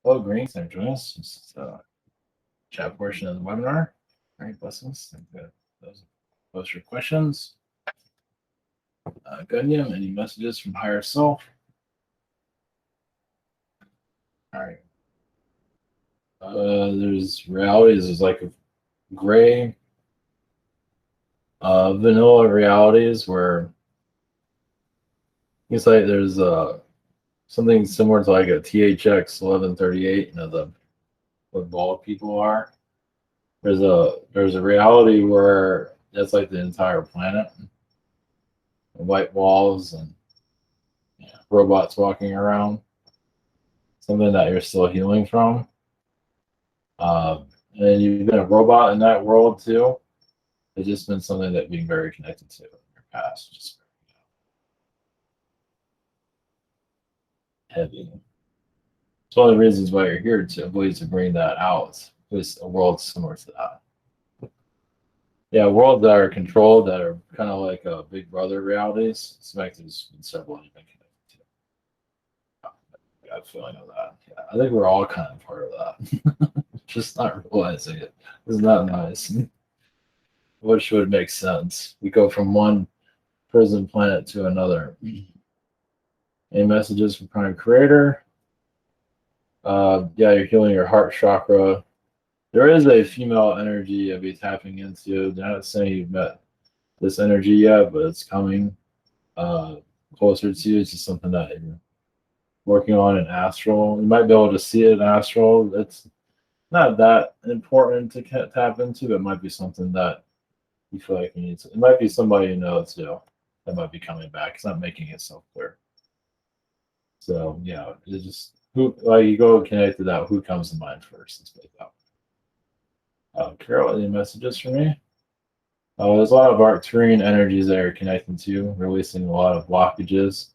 Hello, greetings. I'm joining us. This is the chat portion of the webinar. All right, blessings. Those post your questions. Gunyam, any messages from higher self? All right. There's realities. There's like a gray, vanilla realities where it's like there's something similar to like a THX 1138. You know, what bald people are. There's a reality where that's like the entire planet, white walls and robots walking around. Something that you're still healing from. And you've been a robot in that world too. It's just been something that being very connected to in your past. Just heavy. It's one of the reasons why you're here, to avoid to bring that out. It's a world similar to that. Yeah, worlds that are controlled, that are kind of like Big Brother realities. It's like there's been several you've been connected to. I got a feeling of that. Yeah, I think we're all kind of part of that. Just not realizing it. It's not nice. Which would make sense. We go from one prison planet to another. Any messages from Prime Creator? Yeah, you're healing your heart chakra. There is a female energy you'll be tapping into. They're not saying you've met this energy yet, but it's coming closer to you. It's just something that you're working on in astral. You might be able to see it in astral. It's not that important to tap into. It might be something that you feel like you need to. It might be somebody you know too that might be coming back. It's not making itself clear. So yeah, it's just who, like, you go connect to that. Who comes to mind first? Let's make that. Carol, any messages for me? There's a lot of Arcturian energies that you're connecting to, releasing a lot of blockages.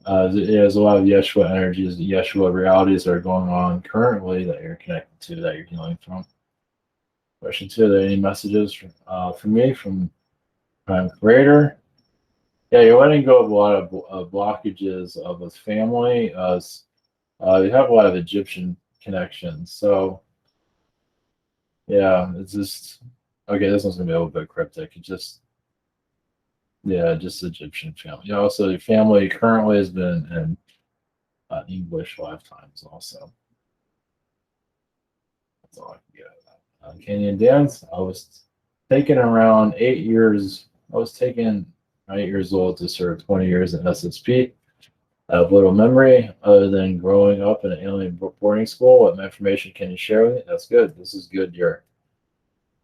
There's a lot of Yeshua energies, Yeshua realities that are going on currently that you're connected to, that you're healing from. Question 2, are there any messages for me from Prime Creator? Yeah, you're letting go of a lot of blockages of a family. You have a lot of Egyptian connections. So, yeah, it's just, okay, this one's going to be a little bit cryptic. It just, yeah, just Egyptian family. Yeah, also, your family currently has been in English lifetimes also. That's all I can get out of that. Canyon Dance, I was taken around 8 years. I was taken 8 years old to serve 20 years in SSP. I have little memory other than growing up in an alien boarding school. What information can you share with me? That's good. This is good. I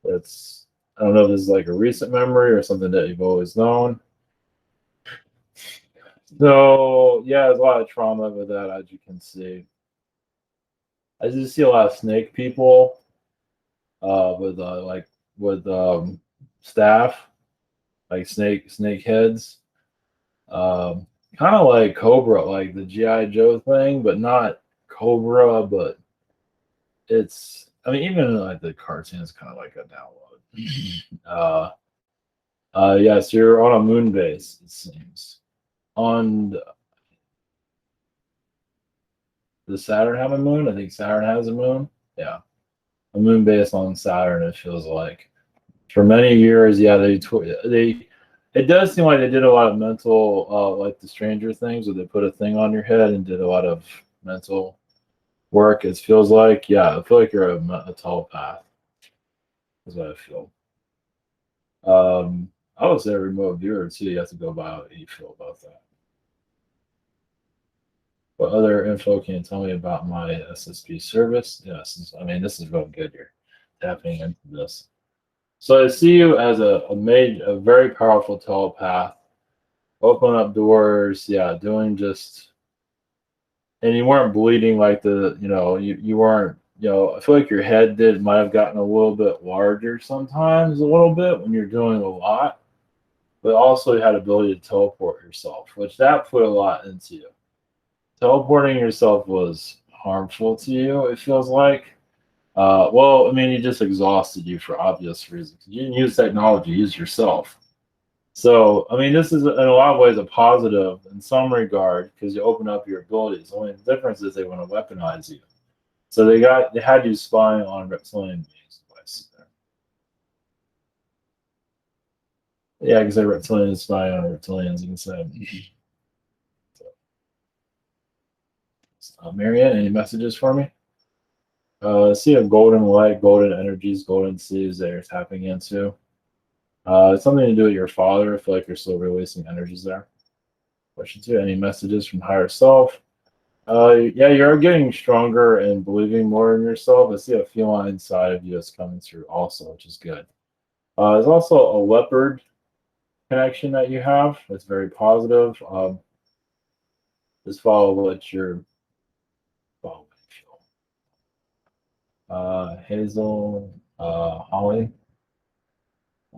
don't know if this is like a recent memory or something that you've always known. So yeah, there's a lot of trauma with that, as you can see. I just see a lot of snake people with staff, like snake heads. Kind of like Cobra, like the G.I. Joe thing, but not Cobra, but it's, I mean, even like the cartoon is kind of like a download. Yes, you're on a moon base, it seems. Does Saturn have a moon? I think Saturn has a moon. Yeah. A moon base on Saturn, it feels like. For many years, yeah, it does seem like they did a lot of mental, like the Stranger Things, where they put a thing on your head and did a lot of mental work. It feels like, yeah, I feel like you're a telepath. Is what I feel. I would say a remote viewer too. You have to go by how you feel about that. What other info can you tell me about my SSP service? Yes, I mean, this is really good. You're tapping into this. So I see you as a very powerful telepath. Open up doors, yeah, doing just, and you weren't bleeding like you weren't, I feel like your head might have gotten a little bit larger sometimes, a little bit when you're doing a lot, but also you had ability to teleport yourself, which that put a lot into you. Teleporting yourself was harmful to you, it feels like. Well, I mean, he just exhausted you for obvious reasons. You didn't use technology, you used yourself. So, I mean, this is in a lot of ways a positive in some regard because you open up your abilities. The only difference is they want to weaponize you. So they had you spying on reptilian beings. Yeah, because they're reptilians spying on reptilians. You can say. Marianne, any messages for me? See a golden light, golden energies, golden seas that you're tapping into. It's something to do with your father. I feel like you're still releasing energies there. Question two, any messages from higher self? Yeah, you're getting stronger and believing more in yourself. I see a feline side of you that's coming through also, which is good. There's also a leopard connection that you have. That's very positive. Just follow what you're following. Hazel, Holly.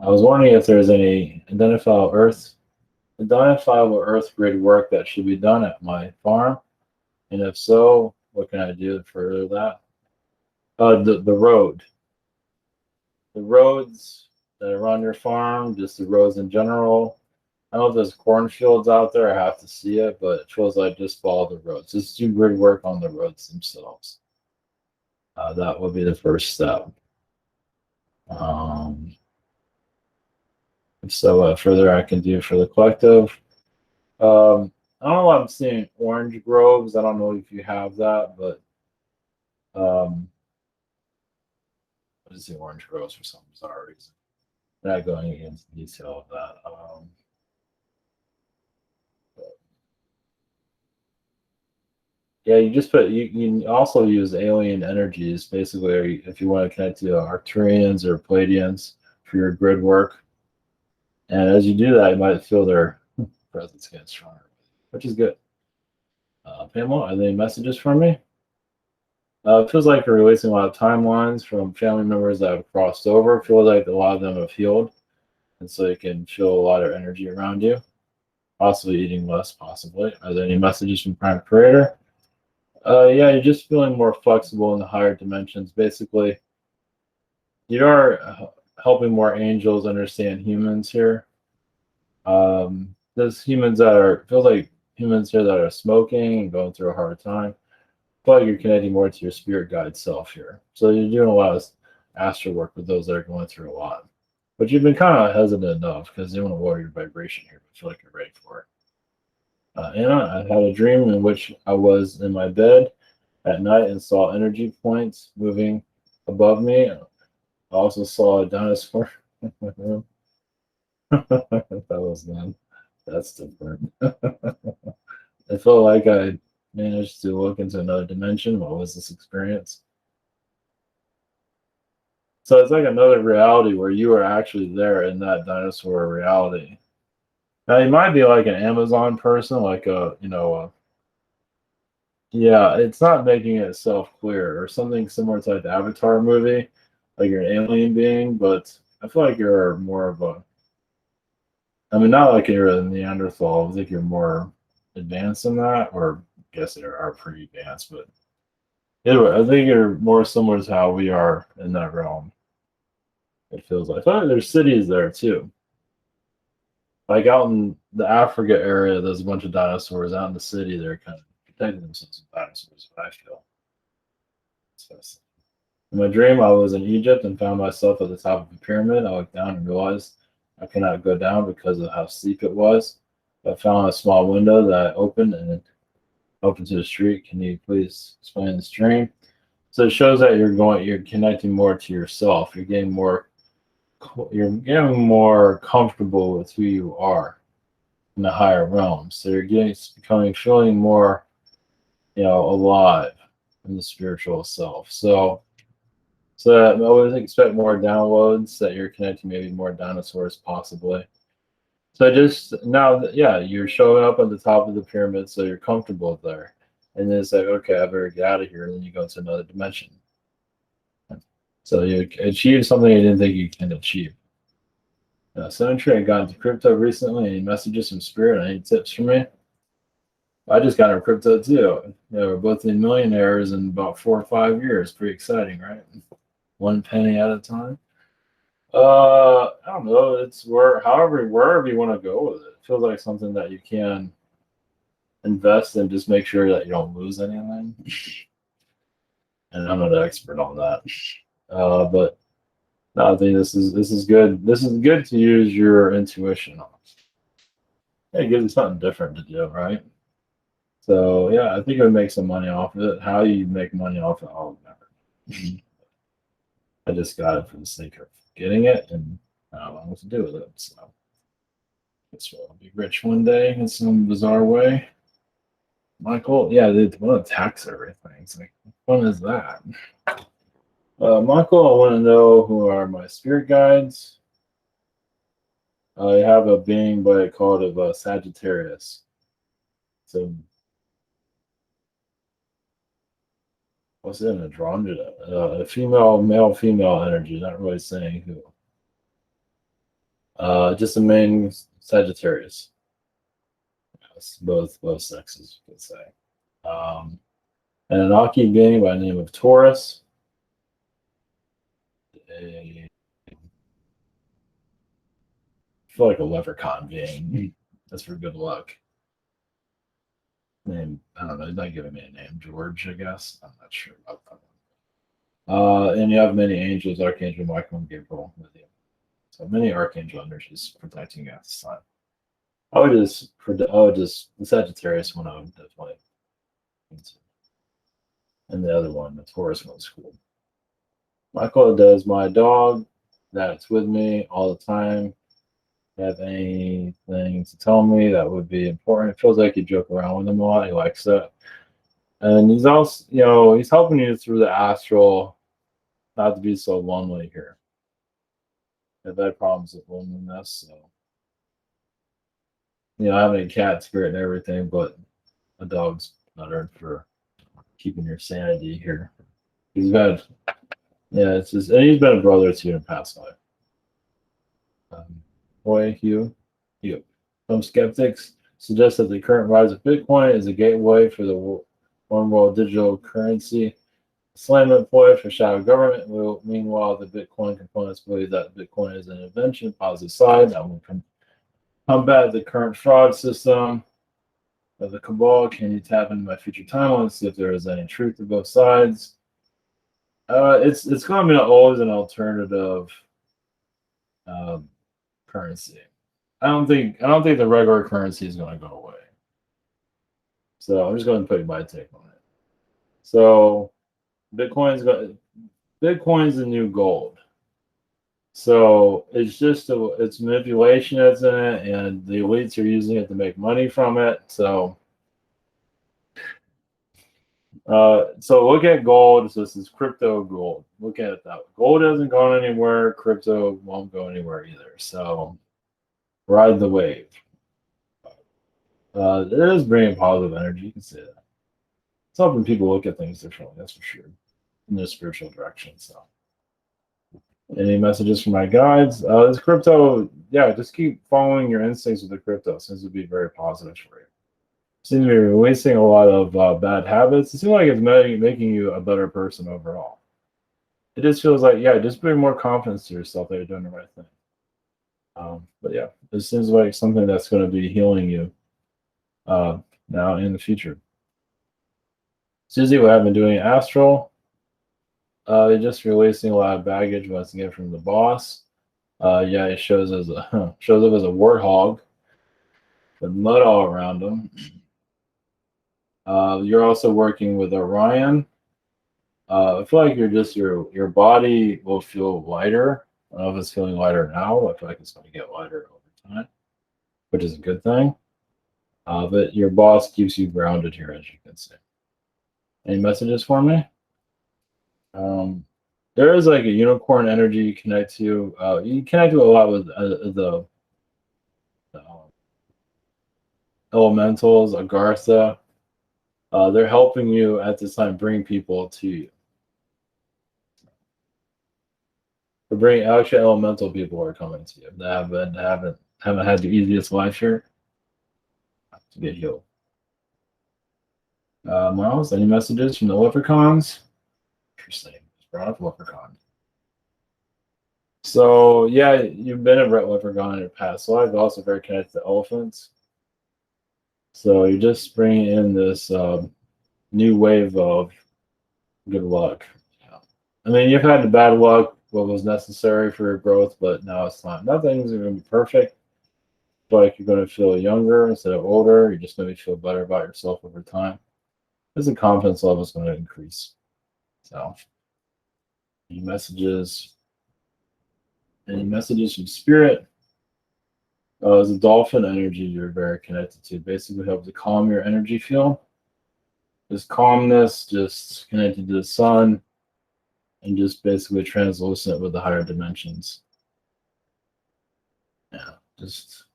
I was wondering if there's any identifiable Earth grid work that should be done at my farm, and if so, what can I do to further that? The roads that are on your farm, just the roads in general. I don't know if there's cornfields out there. I have to see it, but it feels like just follow the roads. Just do grid work on the roads themselves. That would be the first step. So further I can do for the collective. I don't know. I'm seeing orange groves. I don't know if you have that, but what is the orange groves for some bizarre reason? Not going into detail of that. Yeah, you just put you can also use alien energies basically if you want to connect to Arcturians or Pleiadians for your grid work. And as you do that, you might feel their presence getting stronger, which is good. Pamela, are there any messages for me? It feels like you're releasing a lot of timelines from family members that have crossed over. It feels like a lot of them have healed, and so you can feel a lot of energy around you. Possibly eating less, possibly. Are there any messages from Prime Creator? Yeah, you're just feeling more flexible in the higher dimensions. Basically, you are helping more angels understand humans here. There's humans that are feels like humans here that are smoking and going through a hard time, but you're connecting more to your spirit guide self here. So you're doing a lot of astral work with those that are going through a lot. But you've been kind of hesitant enough because you want to lower your vibration here, but feel like you're ready for it. Anna, I had a dream in which I was in my bed at night and saw energy points moving above me. I also saw a dinosaur in my room. That was none. That's different. I felt like I managed to look into another dimension. What was this experience? So it's like another reality where you are actually there in that dinosaur reality. Now you might be like an Amazon person, like yeah, it's not making itself clear or something similar to like the Avatar movie, like you're an alien being, but I feel like you're more of a, I mean, not like you're a Neanderthal. I think you're more advanced than that, or I guess they are pretty advanced, but either way, I think you're more similar to how we are in that realm. It feels like. I thought there's cities there too. Like out in the Africa area, there's a bunch of dinosaurs. Out in the city, they're kind of protecting themselves from dinosaurs, what I feel. In my dream, I was in Egypt and found myself at the top of a pyramid. I looked down and realized I could not go down because of how steep it was. I found a small window that I opened and it opened to the street. Can you please explain this dream? So it shows that you're connecting more to yourself. You're getting more comfortable with who you are in the higher realms. So you're feeling more, alive in the spiritual self. So I always expect more downloads that you're connecting maybe more dinosaurs possibly. So just now, yeah, you're showing up at the top of the pyramid, so you're comfortable there. And then it's like, okay, I better get out of here. And then you go to another dimension. So you achieve something you didn't think you can achieve. Symmetry, I got into crypto recently. Any messages from Spirit? Any tips for me? I just got into crypto too. We're both in millionaires in about 4 or 5 years. Pretty exciting, right? One penny at a time. I don't know. It's wherever you want to go with it. It feels like something that you can invest in. Just make sure that you don't lose anything. and I'm not an expert on that. But no, I think this is good. This is good to use your intuition on. Yeah, it gives you something different to do, right? So yeah, I think it would make some money off of it. How you make money off of it, I'll never. I just got it for the sake of getting it, and I don't know what to do with it. So I guess we'll be rich one day in some bizarre way. Michael, yeah, they want to tax everything. It's like, what fun is that? Michael, I want to know who are my spirit guides. I have a being by called of Sagittarius. So what's in Andromeda? A female, male, female energy. Not really saying who. Just a main Sagittarius. Yes, both sexes, you could say. Um, and an Aki being by the name of Taurus. I feel like a leprechaun being. That's for good luck. Name, I don't know, he's not giving me a name. George, I guess. I'm not sure about that one. And you have many angels, Archangel Michael and Gabriel with you. So many archangel energies protecting you at this time. I would just the Sagittarius one I would definitely. And the other one, the Taurus one's cool. Michael, does my dog that's with me all the time have anything to tell me that would be important? It feels like you joke around with him a lot. He likes that. And he's also, he's helping you through the astral, not to be so lonely here. I've had problems with loneliness, so having a cat spirit and everything, but a dog's better for keeping your sanity here. He's been, it's just, and he's been a brother to you in past life. Hugh. Some skeptics suggest that the current rise of Bitcoin is a gateway for the one world digital currency. Slam ploy for shadow government. Meanwhile, the Bitcoin components believe that Bitcoin is an invention, positive side that will combat the current fraud system of the cabal. Can you tap into my future timeline and see if there is any truth to both sides? It's going to be always an alternative currency. I don't think the regular currency is going to go away. So I'm just going to put my take on it. So Bitcoin's the new gold. So it's just it's manipulation that's in it, and the elites are using it to make money from it. So look at gold. So this is crypto gold. Look at it that way. Gold hasn't gone anywhere. Crypto won't go anywhere either. So ride the wave. It is bringing positive energy. You can say that. It's helping people look at things differently. That's for sure. In their spiritual direction. So, any messages from my guides? This crypto, just keep following your instincts with the crypto. Seems to be very positive for you. Seems to be releasing a lot of bad habits. It seems like it's making you a better person overall. It just feels like, just bring more confidence to yourself that you're doing the right thing. But it seems like something that's going to be healing you now in the future. Susie, what I've been doing astral. They're just releasing a lot of baggage once again from the boss. It shows up as a warthog with mud all around him. You're also working with Orion. I feel like your body will feel lighter. I don't know if it's feeling lighter now. I feel like it's going to get lighter over time, which is a good thing. But your boss keeps you grounded here, as you can see. Any messages for me? There is like a unicorn energy you connect to. You connect to a lot with the elementals, Agartha. They're helping you at this time bring people to you. Actually, elemental people are coming to you. They haven't had the easiest life here to get healed. Miles, any messages from the leprechauns? Interesting. Just brought up leprechaun. So you've been a leprechaun in your past life. Also very connected to elephants. So you're just bringing in this new wave of Good luck. Yeah. I mean, you've had the bad luck, what was necessary for your growth, but now it's time. Nothing's going to be perfect, but like you're going to feel younger instead of older. You're just going to feel better about yourself over time. Because the confidence level is going to increase. So, any messages? Any messages from spirit? As a dolphin energy, you're very connected to. Basically, help to calm your energy field. This calmness, just connected to the sun, and just basically translucent with the higher dimensions. Yeah, just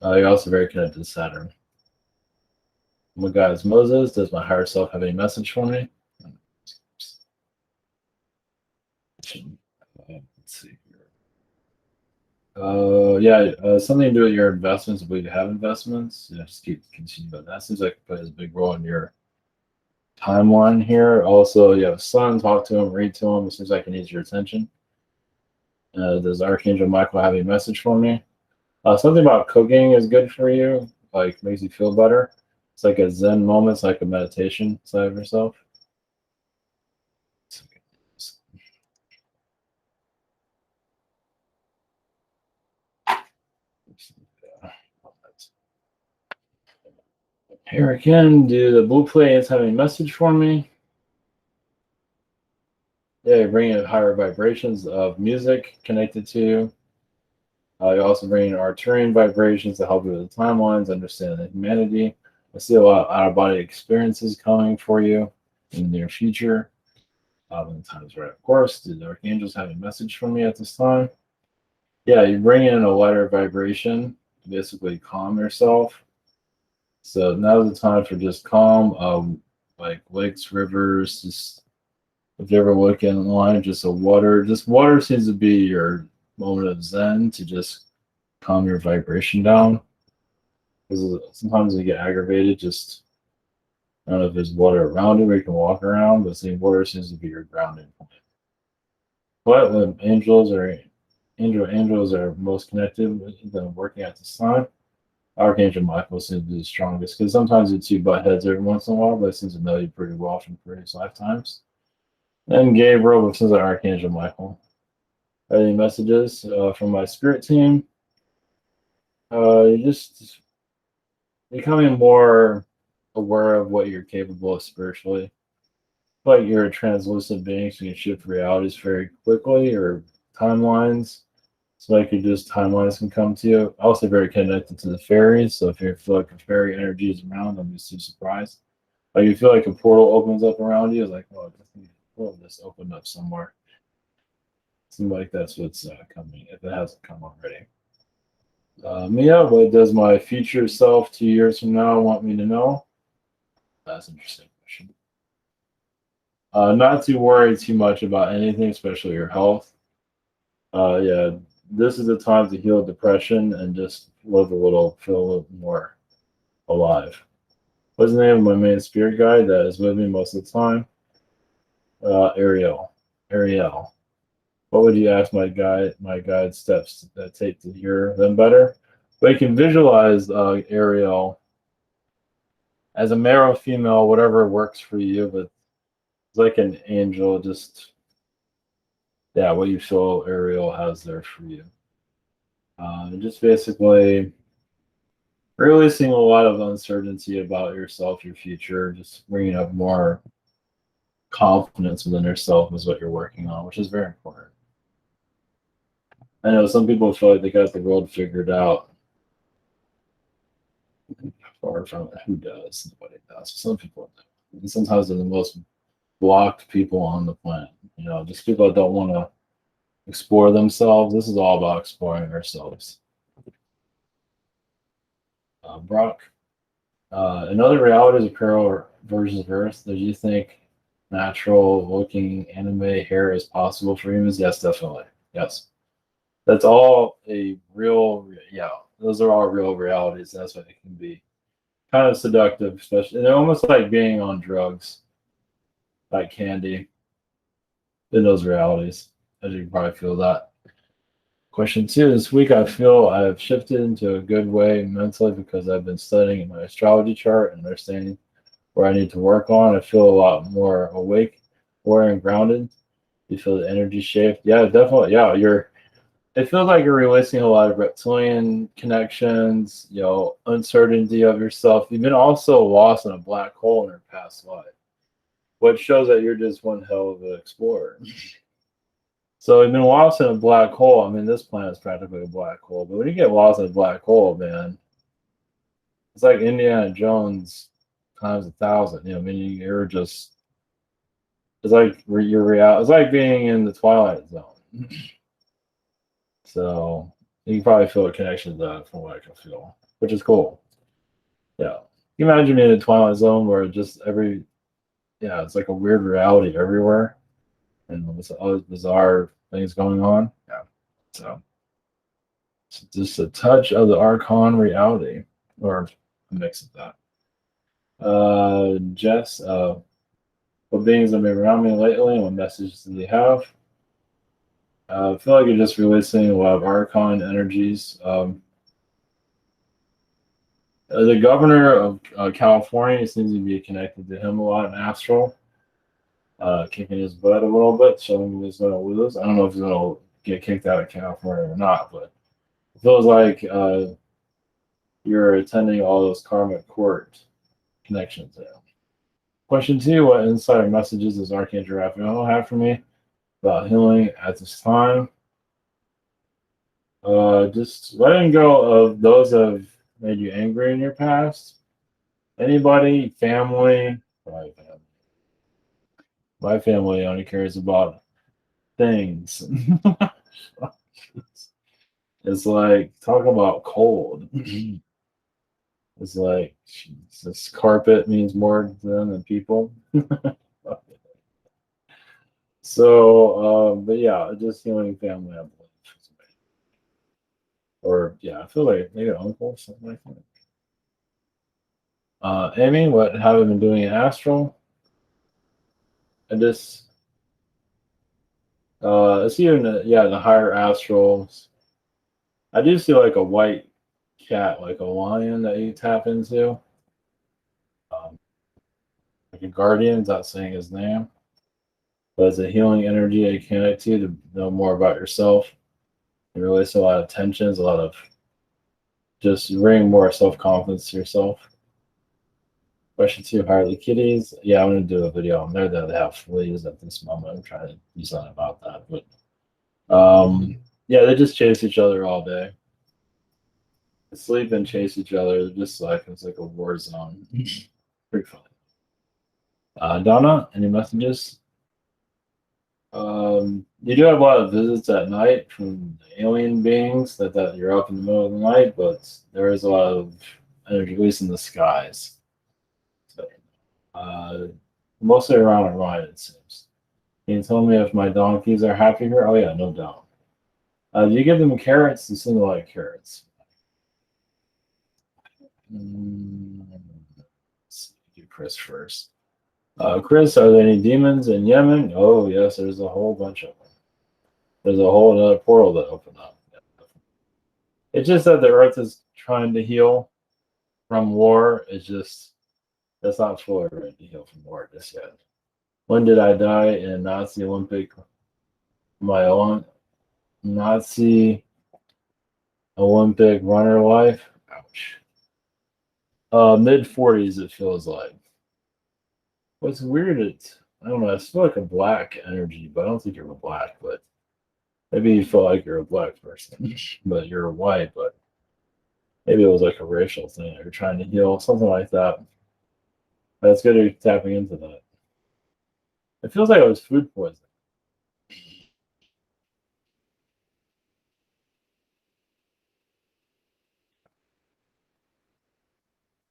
you're also very connected to Saturn. My guy is Moses. Does my higher self have any message for me? Let's see here. Something to do with your investments. I believe you have investments. Yeah, just continue about that. Seems like it plays a big role in your timeline here. Also, you have a son. Talk to him, read to him. It seems like he needs your attention. Does Archangel Michael have a message for me? Something about cooking is good for you. Like makes you feel better. It's like a Zen moment. It's like a meditation side of yourself. Here again, do the blue plates have a message for me? Yeah, you're bringing in higher vibrations of music connected to you. You also bring in Arcturian vibrations to help you with the timelines, understand the humanity. I see a lot of out-of-body experiences coming for you in the near future. When the time is right, of course. Do the archangels have a message for me at this time? Yeah, you bring in a lighter vibration to basically calm yourself. So now's the time for just calm, like lakes, rivers. Just if you ever look in line, just water seems to be your moment of zen to just calm your vibration down. Because sometimes you get aggravated. Just I don't know if there's water around it where you can walk around, but seeing water seems to be your grounding point. But when angels are most connected with them working at this time. Archangel Michael seems to be the strongest because sometimes the two butt heads every once in a while, but it seems to know you pretty well from previous lifetimes. And Gabriel, which is Archangel Michael. Any messages from my spirit team? You're just becoming more aware of what you're capable of spiritually. Like you're a translucent being, so you can shift realities very quickly or timelines. So like just timelines can come to you. Also very connected to the fairies. So if you feel like a fairy energy is around, don't be too surprised. Like you feel like a portal opens up around you. It's like, oh, the portal just opened up somewhere. Seems like that's what's coming, if it hasn't come already. Mia, what does my future self 2 years from now want me to know? That's an interesting question. Not to worry too much about anything, especially your health. Yeah, this is the time to heal depression and just live feel a little more alive. What's the name of my main spirit guide that is with me most of the time? Ariel. Ariel. What would you ask my guide steps that take to hear them better? But you can visualize Ariel as a male or female, whatever works for you, but it's like an angel, just what you feel Ariel has there for you. Just basically releasing a lot of uncertainty about yourself, your future, just bringing up more confidence within yourself is what you're working on, which is very important. I know some people feel like they got the world figured out. Far from it. Who does? Nobody does. Some people do. And sometimes they're the most blocked people on the planet. Just people that don't want to explore themselves. This is all about exploring ourselves. Brock, in other realities of parallel versions of Earth, do you think natural looking anime hair is possible for humans? Yes, definitely. Yes. That's all a real, those are all real realities. That's what it can be. Kind of seductive, especially, and almost like being on drugs, like candy, in those realities. As you can probably feel that. Question 2, this week I feel I've shifted into a good way mentally because I've been studying my astrology chart and understanding where I need to work on. I feel a lot more awake, aware, and grounded. You feel the energy shift. Yeah, definitely. Yeah, you're. It feels like you're releasing a lot of reptilian connections. Uncertainty of yourself. You've been also lost in a black hole in your past life, which shows that you're just one hell of an explorer. So you've been lost in a black hole. I mean, this planet is practically a black hole. But when you get lost in a black hole, man, it's like Indiana Jones times 1,000. I mean, you're just. It's like your real. It's like being in the Twilight Zone. So you can probably feel a connection to that from what I can feel, which is cool. Yeah. You imagine being in a Twilight Zone where just it's like a weird reality everywhere and with all these bizarre things going on. Yeah. So it's just a touch of the Archon reality or a mix of that. Jess, what beings have been around me lately and what messages do they have? I feel like you're just releasing a lot of Archon energies. The governor of California seems to be connected to him a lot in astral, kicking his butt a little bit, showing him he's going to lose. I don't know if he's going to get kicked out of California or not, but it feels like you're attending all those karmic court connections there. Question 2, what insider messages does Archangel Raphael have for me about healing at this time? Just letting go of those that have made you angry in your past. Anybody, family, my family only cares about things. It's like, talk about cold. It's like, this carpet means more to them than people. So, but yeah, just healing family, I believe. Or, yeah, I feel like maybe an uncle, something like that. Amy, what have I been doing in astral? I just, it's even, the higher astrals. I do see like a white cat, like a lion that you tap into. Like a guardian's not saying his name, but it's a healing energy I connect to know more about yourself. You release a lot of tensions, a lot of just bring more self-confidence to yourself. Question 2, Harley Kitties. Yeah, I'm going to do a video on there that they have fleas at this moment. I'm trying to do something about that. But they just chase each other all day. They sleep and chase each other. They're just like, it's like a war zone. Pretty funny. Donna, any messages? You do have a lot of visits at night from alien beings that you're up in the middle of the night, but there is a lot of energy, at least in the skies. So, mostly around Orion, it seems. Can you tell me if my donkeys are happy here? Oh yeah, no doubt. Do you give them carrots? They seem to like carrots. Let's do Chris first. Chris, are there any demons in Yemen? Oh yes, there's a whole bunch of them. There's a whole another portal that opened up. It's just that the Earth is trying to heal from war. It's not fully ready to heal from war just yet. When did I die in Nazi Olympic? My own Nazi Olympic runner life? Ouch. Mid-40s, it feels like. What's weird, I don't know, I feel like a black energy, but I don't think you're a black, but maybe you feel like you're a black person, but you're a white, but maybe it was like a racial thing. You're trying to heal, something like that. That's good you're tapping into that. It feels like it was food poisoning.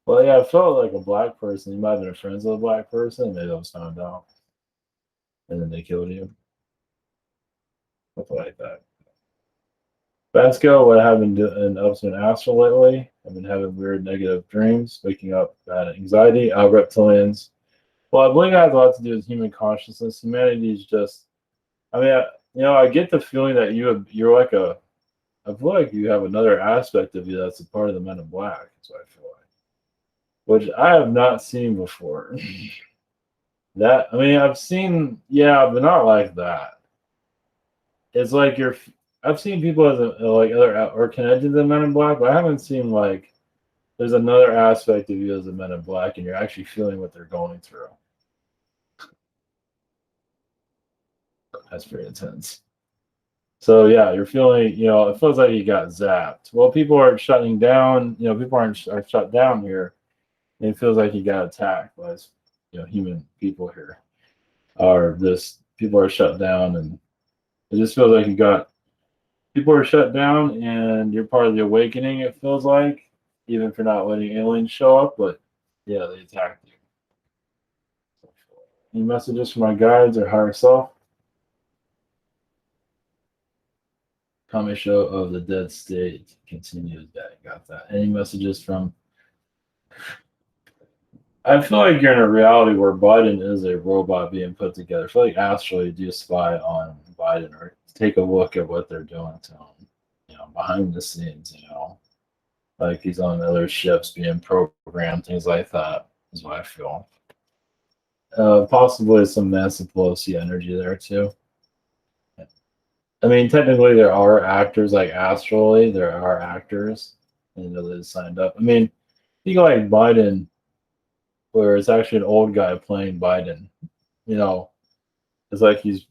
Well, yeah, I felt like a black person. You might have been friends with a black person. Maybe I was found out. And then they killed you. Something like that. Basco, what I've been doing up to an astral lately. I've been having weird negative dreams, waking up bad anxiety. Reptilians. Well, I believe it has a lot to do with human consciousness. Humanity is just, I mean, I get the feeling that you're like I feel like you have another aspect of you that's a part of the Men in Black. That's what I feel like. which I have not seen before. That I mean, I've seen, yeah, but not like that. It's like you're. I've seen people as like other or connected to Men in Black, but I haven't seen like there's another aspect of you as a Men in Black, and you're actually feeling what they're going through. That's pretty intense. So yeah, you're feeling, it feels like you got zapped. Well, people are shutting down. People are shut down here. And it feels like you got attacked by, human people here, or this people are shut down, and it just feels like you got people are shut down, and you're part of the awakening. It feels like, even if you're not letting aliens show up, but yeah, they attacked you. Any messages from my guides or higher self? Kami show of the dead state continues. Yeah, got that. Any messages from? I feel like you're in a reality where Biden is a robot being put together. I feel like astrally do spy on Biden or take a look at what they're doing to him, behind the scenes, like he's on other ships being programmed, things like that is what I feel. Possibly some Nancy Pelosi energy there too. I mean, technically there are actors, like astrally, there are actors, and they signed up. I mean, you go like Biden, where it's actually an old guy playing Biden. You know, it's like he's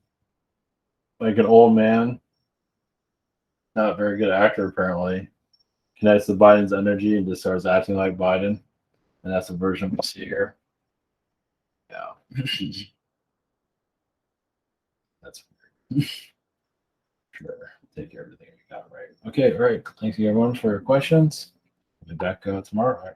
like an old man, not a very good actor apparently. Connects to Biden's energy and just starts acting like Biden, and that's the version we see here. Yeah, that's weird. Sure, take care of everything you got right. Okay, all right. Thank you everyone for your questions. We'll be back tomorrow. All right,